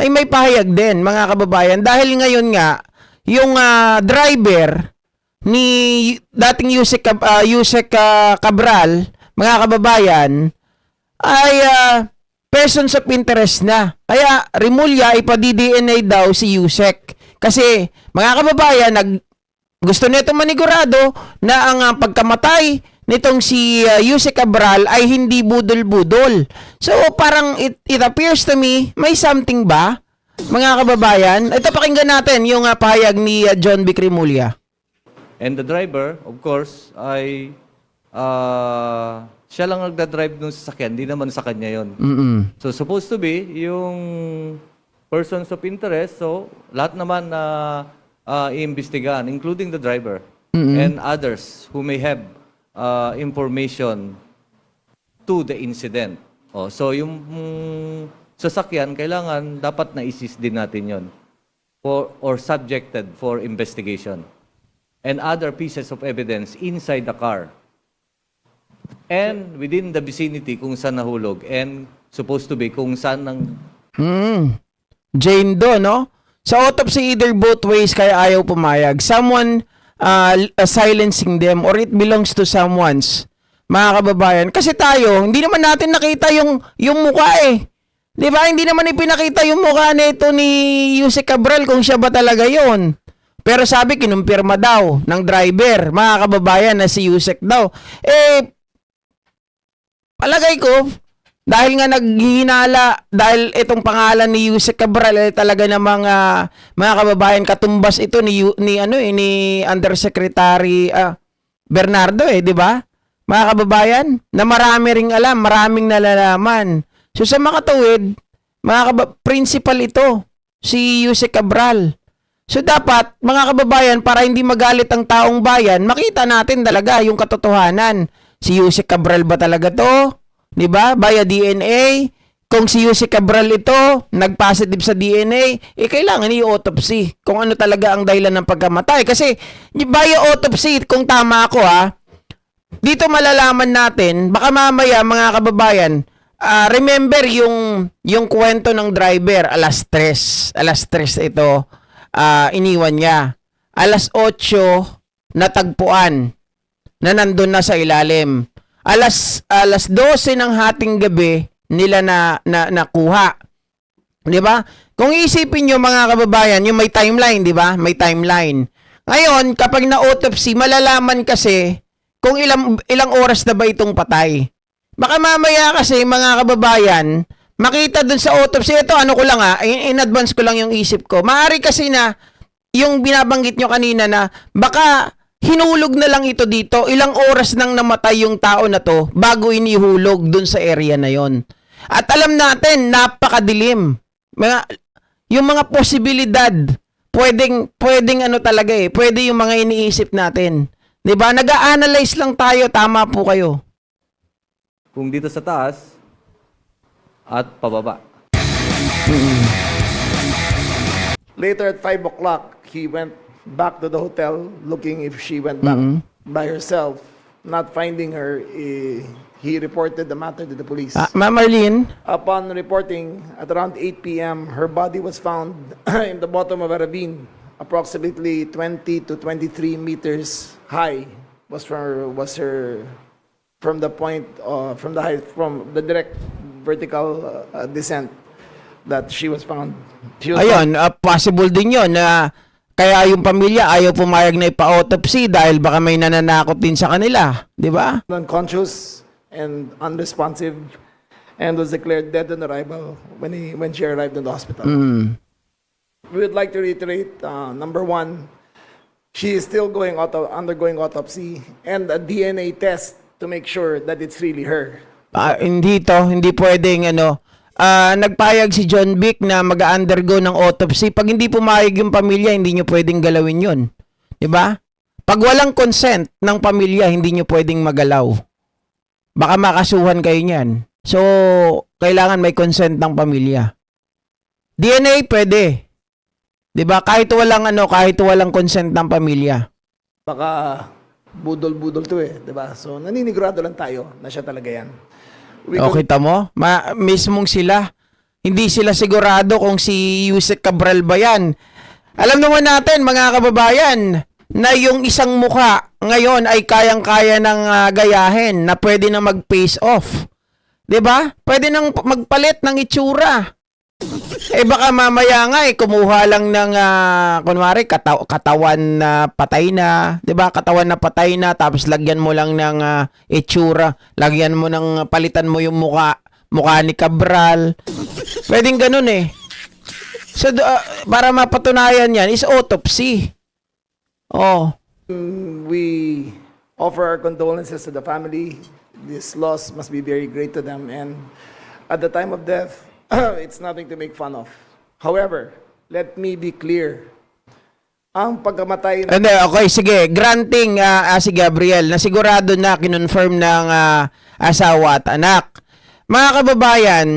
ay may pahayag din, mga kababayan. Dahil ngayon nga, yung driver ni dating Yusek Cabral, mga kababayan, ay persons of interest na. Kaya Remulla ipa-DNA daw si Yusek. Kasi mga kababayan, gusto nito manigurado na ang pagkamatay nitong si Yusek Cabral ay hindi budol-budol. So parang it appears to me, may something ba, mga kababayan? Ito, pakinggan natin yung pahayag ni John Vic Remulla. And the driver, of course, ay siya lang nagda-drive ng sasakyan, hindi naman sa kanya yon. So supposed to be yung persons of interest, so lahat naman na iimbestigahan, including the driver and others who may have information to the incident. So yung sasakyan, kailangan dapat na-assist din natin yon or subjected for investigation. And other pieces of evidence inside the car. And within the vicinity kung saan nahulog. And supposed to be kung saan nang... Jane Doe, no? Sa autopsy, either both ways kaya ayaw pumayag. Someone silencing them or it belongs to someone's, mga kababayan. Kasi tayo, hindi naman natin nakita yung mukha eh. Di ba? Hindi naman ipinakita yung mukha nito ni Yusek Cabral kung siya ba talaga yon. Pero sabi, kinumpirma daw ng driver, mga kababayan, na si Yusek daw. Palagay ko, dahil nga naghihinala, dahil itong pangalan ni Yusek Cabral ay talaga namang mga kababayan, katumbas ito ni Undersecretary Bernardo di ba? Mga kababayan, na marami ring alam, maraming nalalaman. So sa makatuwid, principal ito, si Yusek Cabral. So dapat, mga kababayan, para hindi magalit ang taong bayan, makita natin talaga yung katotohanan. Si Yusek Cabral ba talaga to? 'Di ba? Via DNA. Kung si Yusek Cabral ito, nag-positive sa DNA, kailangan i-autopsy kung ano talaga ang dahilan ng pagkamatay. Kasi via autopsy, kung tama ako dito malalaman natin, baka mamaya mga kababayan, remember yung kwento ng driver, alas 3 ito, iniwan niya. Alas 8 natagpuan na nandun na sa ilalim. Alas 12 ng hating gabi nila nakuha. 'Di ba? Kung isipin niyo mga kababayan, yung may timeline, 'di ba? May timeline. Ngayon, kapag na-autopsy, malalaman kasi kung ilang oras na ba itong patay. Baka mamaya kasi mga kababayan, makita dun sa autopsy, ito ano ko lang in advance ko lang yung isip ko. Maaari kasi na yung binabanggit nyo kanina na baka hinulog na lang ito dito, ilang oras nang namatay yung tao na to bago inihulog dun sa area na yon. At alam natin, napakadilim. Yung mga posibilidad, pwedeng ano talaga pwede yung mga iniisip natin. 'Di ba? Nag-a-analyze lang tayo, tama po kayo. Kung dito sa taas at pababa. Later at 5 o'clock, he went back to the hotel looking if she went back by herself. Not finding her, he reported the matter to the police. Ma'am Arlene? Upon reporting, at around 8 p.m., her body was found in the bottom of a ravine, approximately 20 to 23 meters high. Was her from the point from the direct vertical descent that she was found. Ayun, possible din yon na kaya yung pamilya ayaw pumayag na ipa-autopsy dahil baka may nananakot din sa kanila, di ba? Unconscious and unresponsive, and was declared dead on arrival when she arrived in the hospital. We would like to reiterate, number one, she is still undergoing autopsy and a DNA test to make sure that it's really her. Hindi pwedeng nagpayag si John Vic na mag-undergo ng autopsy. Pag hindi pumayag yung pamilya, hindi nyo pwedeng galawin yun. Diba? Pag walang consent ng pamilya, hindi nyo pwedeng magalaw. Baka makasuhan kayo niyan. So, kailangan may consent ng pamilya. DNA, pwede. Diba? Kahit walang consent ng pamilya. Baka budol-budol to diba? So, naninigurado lang tayo na siya talaga yan. Kita mo? Mismong sila, Hindi sila sigurado kung si Yusek Cabral ba yan. Alam naman natin, mga kababayan, na yung isang muka ngayon ay kayang-kaya ng gayahin na pwede na mag-face off. 'Di ba? Pwede nang magpalit ng itsura. Eh baka mamaya nga kumuha lang ng kunwari katawan na patay na, 'di ba? Katawan na patay na tapos lagyan mo lang ng itsura, lagyan mo ng palitan mo yung mukha ni Cabral. Pwedeng ganun eh. So para mapatunayan 'yan is autopsy. Oh. We offer our condolences to the family. This loss must be very great to them. And at the time of death, it's nothing to make fun of. However, let me be clear. Ang pagkamatay Hindi, okay, sige. Granting si Gabriel na sigurado na kinonfirm ng asawa at anak. Mga kababayan,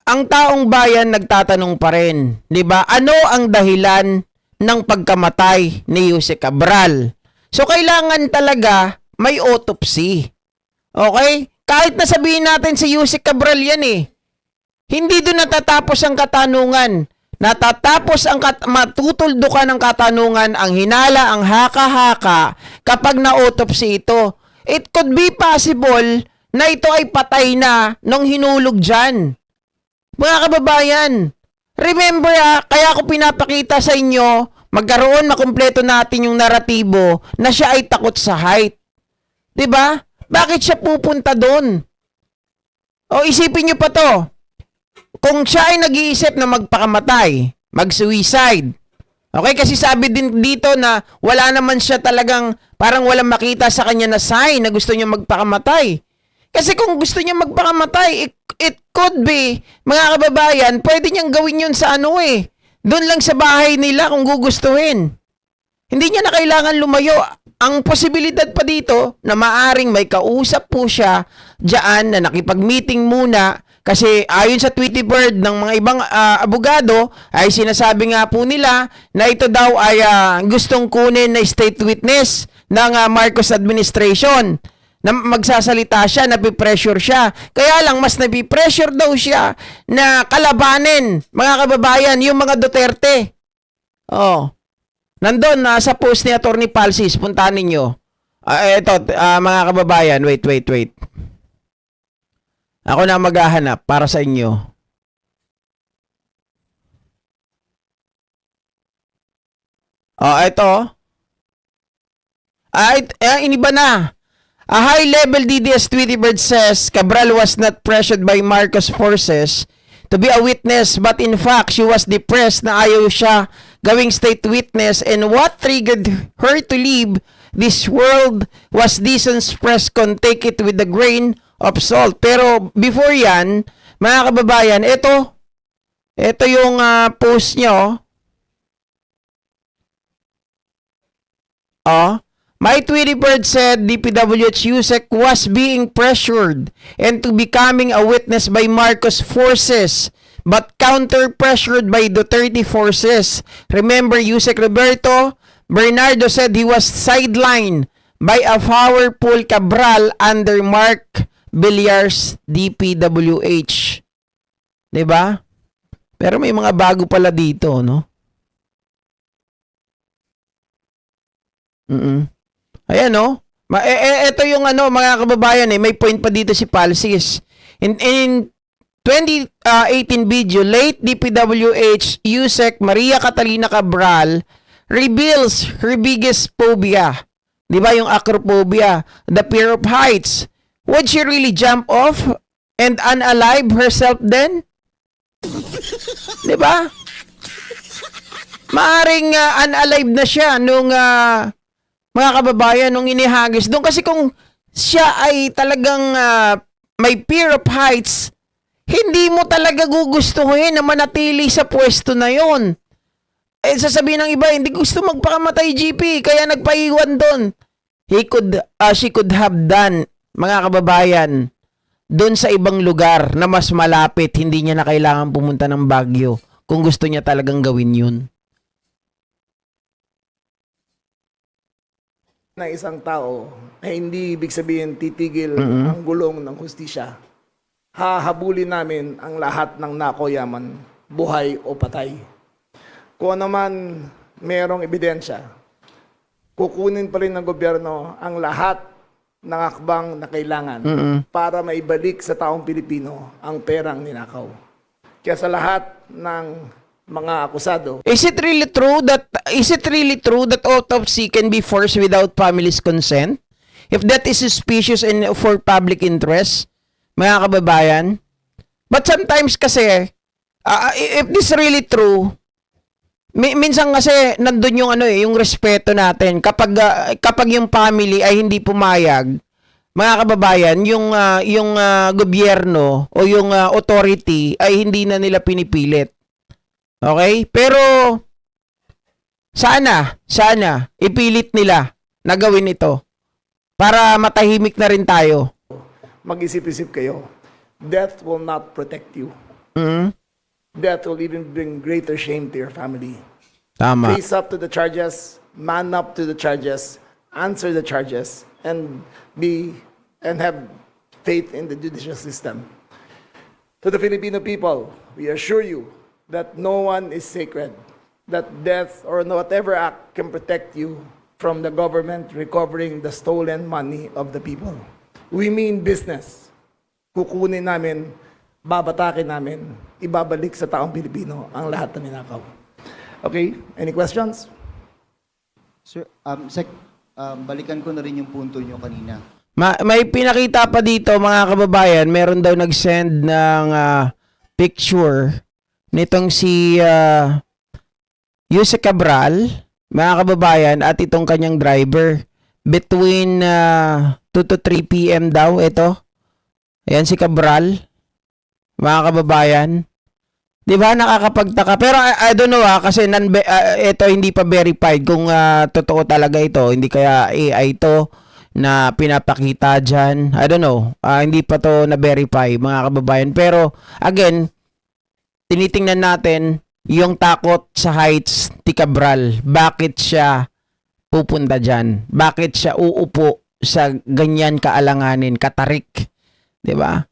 ang taong bayan nagtatanong pa rin, 'di ba? Ano ang dahilan ng pagkamatay ni Yusek Cabral? So kailangan talaga may autopsy. Okay? Kahit na sabihin natin si Yusek Cabral yan eh. Hindi doon natatapos ang katanungan. Natatapos ang matutuldukan ng katanungan, ang hinala, ang haka-haka kapag na-autopsy ito. It could be possible na ito ay patay na nung hinulog dyan. Mga kababayan, remember kaya ko pinapakita sa inyo, magkaroon makumpleto natin yung naratibo na siya ay takot sa height. 'Di ba? Bakit siya pupunta doon? O isipin niyo pa to. Kung siya ay nag-iisip na magpakamatay, mag-suicide. Okay, kasi sabi din dito na wala naman siya talagang parang walang makita sa kanya na sign na gusto niya magpakamatay. Kasi kung gusto niya magpakamatay, it could be, mga kababayan, pwede niyang gawin yun sa doon lang sa bahay nila kung gugustuhin. Hindi niya na kailangan lumayo. Ang posibilidad pa dito na maaring may kausap po siya diyan na nakipag-meeting muna kasi ayon sa Tweety Bird ng mga ibang abogado ay sinasabi nga po nila na ito daw ay gustong kunin na state witness ng Marcos administration. Na magsasalita siya, napipressure siya. Kaya lang, mas napipressure daw siya na kalabanin, mga kababayan, yung mga Duterte. Oh. Nandun, sa post ni Atty. Palsis, puntahan ninyo. Ito, mga kababayan, wait. Ako na maghahanap para sa inyo. Ito. Iniba na. A high-level DDS Tweety Bird says Cabral was not pressured by Marcos forces to be a witness, but in fact, she was depressed na ayaw siya gawing state witness, and what triggered her to leave this world was Dizon's press con. Take it with a grain of salt. Pero before yan, mga kababayan, ito yung post nyo. My Tweety Bird said DPWH Yusek was being pressured into becoming a witness by Marcos forces but counter-pressured by Duterte forces. Remember, Yusek Roberto Bernardo said he was sidelined by a powerful Cabral under Mark Villar's DPWH. 'Di ba? Pero may mga bago pala dito, no? Ayan, no? Ito yung mga kababayan, may point pa dito si Palsis. In 2018 video, late DPWH Yusek Maria Catalina Cabral reveals her biggest phobia. Di ba yung acrophobia? The fear of heights. Would she really jump off and unalive herself then? Di ba? Maaring unalive na siya nung mga kababayan nung inihagis doon. Kasi kung siya ay talagang may fear of heights, hindi mo talaga gugustuhin na manatili sa pwesto na yon. Sasabihin ng iba, hindi gusto magpakamatay GP, kaya nagpaiwan doon. She could have done, mga kababayan, doon sa ibang lugar na mas malapit, hindi niya na kailangan pumunta ng Baguio kung gusto niya talagang gawin yun. Na isang tao ay hindi ibig sabihin titigil ang gulong ng hustisya. hahabulin namin ang lahat ng nakoyaman, buhay o patay. Kung ano man merong ebidensya, kukunin pa rin ng gobyerno ang lahat ng akbang na kailangan para maibalik sa taong Pilipino ang perang ninakaw. Kaya sa lahat ng mga akusado, Is it really true that autopsy can be forced without family's consent? If that is suspicious and for public interest, mga kababayan. But sometimes kasi, if this really true, minsan kasi nandun yung yung respeto natin. Kapag yung family ay hindi pumayag, mga kababayan, yung gobyerno o yung authority ay hindi na nila pinipilit. Okay? Pero sana ipilit nila na gawin ito para matahimik na rin tayo. mag-isip-isip kayo. Death will not protect you. Death will even bring greater shame to your family. Tama. Face up to the charges, man up to the charges, answer the charges, and have faith in the judicial system. To the Filipino people, we assure you that no one is sacred, that death or whatever act can protect you from the government recovering the stolen money of the people. We mean business. Kukunin namin, babatakin namin, ibabalik sa taong Pilipino ang lahat na ninakaw. Okay? Any questions? Sir, balikan ko na rin yung punto nyo kanina. May pinakita pa dito mga kababayan, meron daw nag-send ng picture nitong si Yuse Cabral, mga kababayan, at itong kanyang driver between 2 to 3 p.m. daw ito. Ayan si Cabral, mga kababayan. 'Di ba nakakapagtaka? Pero I don't know kasi ito hindi pa verified kung totoo talaga ito. Hindi kaya AI ito na pinapakita dyan. I don't know. Hindi pa to na-verify mga kababayan. Pero again, tinitingnan natin yung takot sa heights ni Cabral. Bakit siya pupunta dyan? Bakit siya uupo sa ganyan kaalanganin, katarik? 'Di ba?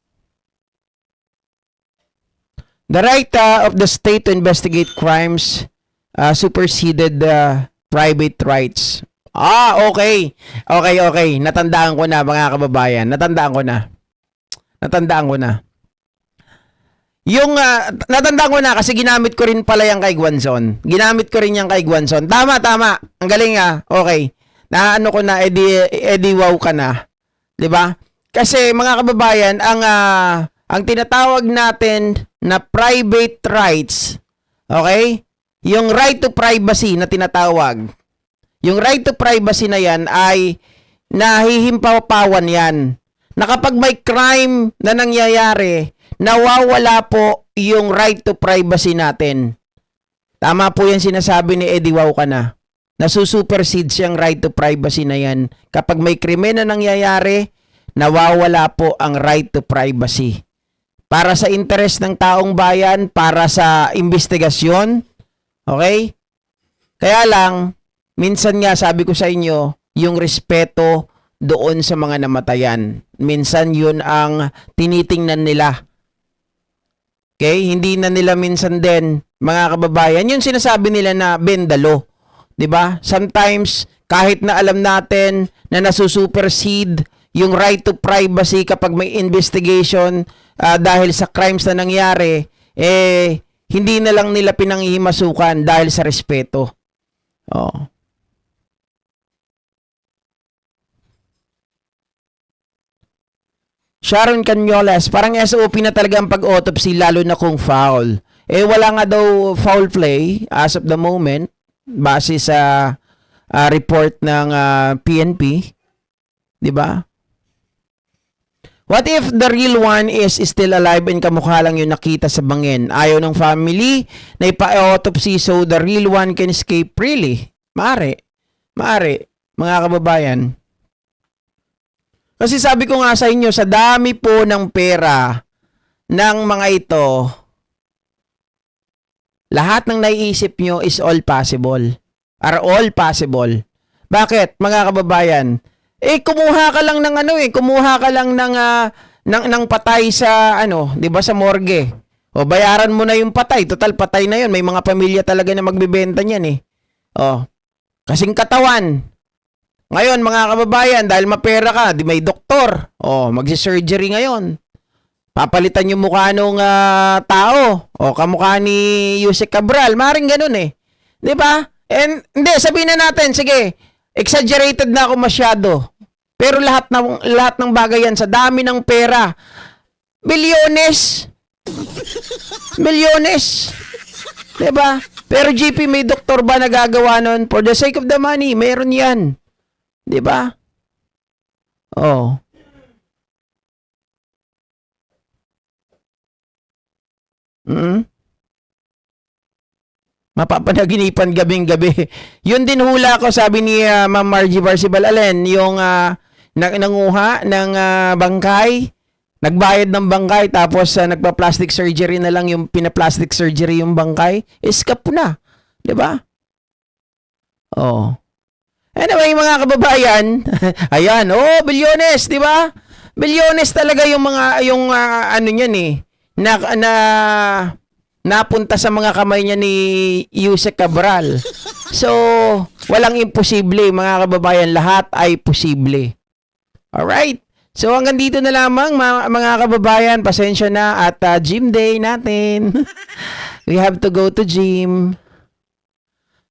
The right of the state to investigate crimes superseded the private rights. Okay. Okay. Natandaan ko na mga kababayan. Natandaan ko na. Yung natandaan ko na kasi ginamit ko rin pala yung kay Guanzon. Tama. Ang galing Okay. Naano ko na edi wow ka na. 'Di ba? Kasi mga kababayan, ang tinatawag natin na private rights, okay? Yung right to privacy na tinatawag. Yung right to privacy na yan ay nahihimpapawan yan. Na kapag may crime na nangyayari, nawawala po yung right to privacy natin. Tama po yan sinasabi ni Eddie Wow ka na. Nasusupersede siyang right to privacy na yan. Kapag may krimen na nangyayari, nawawala po ang right to privacy. Para sa interes ng taong bayan, para sa investigasyon, okay? Kaya lang, minsan nga sabi ko sa inyo, yung respeto doon sa mga namatayan. Minsan yun ang tinitingnan nila. Okay? Hindi na nila minsan din, mga kababayan, yung sinasabi nila na bendalo. 'Di ba? Sometimes, kahit na alam natin na nasusupersede yung right to privacy kapag may investigation dahil sa crimes na nangyari, hindi na lang nila pinanghihimasukan dahil sa respeto. Oh. Sharon Canyolas, parang SOP na talaga ang pag-autopsy lalo na kung foul. Wala nga daw foul play as of the moment base sa report ng PNP. 'Di ba? What if the real one is still alive and kamukha lang yung nakita sa bangin? Ayaw ng family na ipa-autopsy so the real one can escape freely. Maaari, mga kababayan. Kasi sabi ko nga sa inyo, sa dami po ng pera ng mga ito, lahat ng naiisip nyo is all possible. Are all possible. Bakit, mga kababayan? Kumuha ka lang ng ng patay sa ano, 'di ba, sa morgue. O bayaran mo na yung patay, total patay na 'yon. May mga pamilya talaga na magbebenta niyan eh. Oh. Kasing katawan. Ngayon mga kababayan, dahil mapera ka, di may doktor. Oh, magsi-surgery ngayon. Papalitan yung mukha nung tao. O kamukha ni Yusek Cabral, maring ganun eh. 'Di ba? And hindi, sabihin na natin, sige, exaggerated na ako masyado. Pero lahat ng bagay yan sa dami ng pera. Milyones. Milyones. 'Di ba? Pero GP, may doktor ba nagagawa nun? For the sake of the money, meron 'yan. 'Di ba? Oh. Mapapanaginipan gabing-gabi. Yun din hula ko, sabi ni Ma'am Margie Barcibal Allen, yung nanguha ng bangkay, nagbayad ng bangkay, tapos nagpa-plastic surgery na lang yung pina-plastic surgery yung bangkay, escape na. 'Di ba? Oh. Anyway, mga kababayan, ayan, bilyones, 'di ba? Bilyones talaga yung mga ano niyan eh, napunta sa mga kamay niya ni Yusek Cabral. So, walang imposible, mga kababayan, lahat ay posible. Alright? So, hanggang dito na lamang, mga kababayan, pasensya na at gym day natin. We have to go to gym.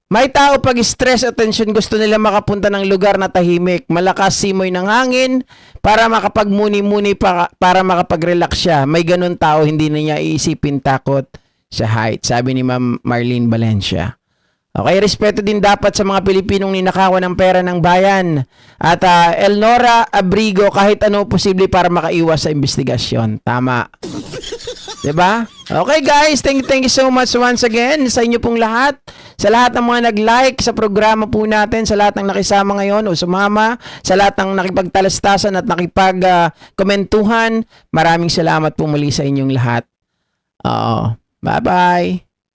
May tao pag stress at tension gusto nila makapunta ng lugar na tahimik, malakas simoy ng hangin para makapagmuni-muni para makapag-relax siya. May ganun tao, hindi na niya iisipin takot sa height, sabi ni Ma'am Marlene Valencia. Okay, respeto din dapat sa mga Pilipinong ninakawan ng pera ng bayan. At Elnora Abrigo, kahit ano posible para makaiwas sa investigasyon. Tama. 'Di ba? Okay guys, thank you so much once again sa inyo pong lahat. Sa lahat ng mga nag-like sa programa po natin, sa lahat ng nakisama ngayon o sumama, sa lahat ng nakipagtalastasan at nakipag-komentuhan, maraming salamat po muli sa inyong lahat. Bye-bye.